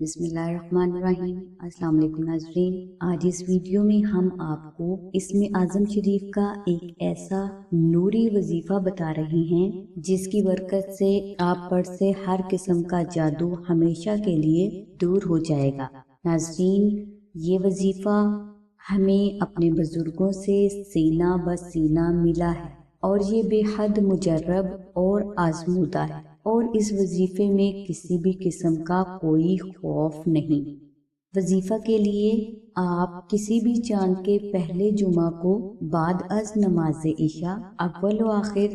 بسم اللہ الرحمن الرحیم۔ السلام علیکم ناظرین، آج اس ویڈیو میں ہم آپ کو اسم اعظم شریف کا ایک ایسا نوری وظیفہ بتا رہے ہیں جس کی برکت سے آپ پر سے ہر قسم کا جادو ہمیشہ کے لیے دور ہو جائے گا۔ ناظرین، یہ وظیفہ ہمیں اپنے بزرگوں سے سینہ بہ سینہ ملا ہے اور یہ بے حد مجرب اور آزمودہ ہے، اور اس وظیفے میں کسی بھی قسم کا کوئی خوف نہیں۔ وظیفہ کے لیے آپ کسی بھی چاند کے پہلے جمعہ کو بعد از نماز عشاء اول و آخر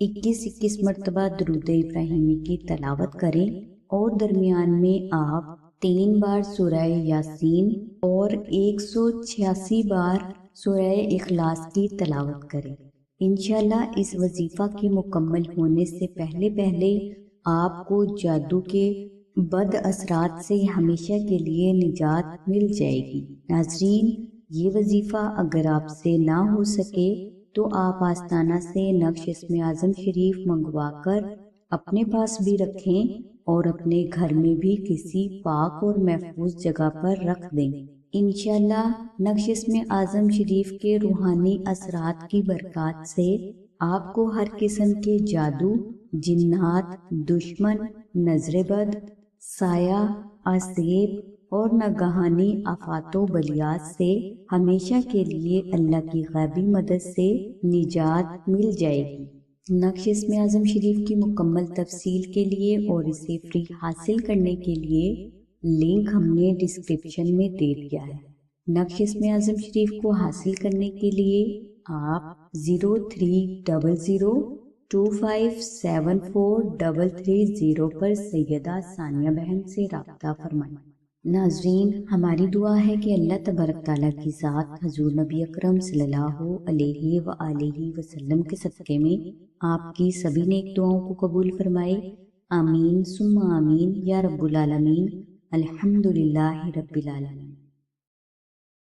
21 مرتبہ درود ابراہیمی کی تلاوت کریں، اور درمیان میں آپ 3 بار سورہ یاسین اور 186 بار سورہ اخلاص کی تلاوت کریں۔ انشاءاللہ اس وظیفہ کے مکمل ہونے سے پہلے آپ کو جادو کے بد اثرات سے ہمیشہ کے لیے نجات مل جائے گی۔ ناظرین، یہ وظیفہ اگر آپ سے نہ ہو سکے تو آپ آستانہ سے نقش اسم اعظم شریف منگوا کر اپنے پاس بھی رکھیں اور اپنے گھر میں بھی کسی پاک اور محفوظ جگہ پر رکھ دیں۔ انشاءاللہ نقش اسم اعظم شریف کے روحانی اثرات کی برکات سے آپ کو ہر قسم کے جادو، جنات، دشمن، نظر بد، سایہ، آسیب اور ناگہانی آفات و بلیات سے ہمیشہ کے لیے اللہ کی غیبی مدد سے نجات مل جائے گی۔ نقش اسم اعظم شریف کی مکمل تفصیل کے لیے اور اسے فری حاصل کرنے کے لیے لنک ہم نے ڈسکرپشن میں دے دیا ہے۔ نقش اسم اعظم شریف کو حاصل کرنے کے لیے آپ 0300257433 پر سیدہ ثانیہ بہن سے رابطہ فرمائیں۔ ناظرین، ہماری دعا ہے کہ اللہ تبارک تعالیٰ کی ذات حضور نبی اکرم صلی اللہ علیہ وآلہ وسلم کے صدقے میں آپ کی سبھی نیک دعاؤں کو قبول فرمائے۔ آمین ثم آمین یا رب العالمین۔ الحمدللہ رب العالمین۔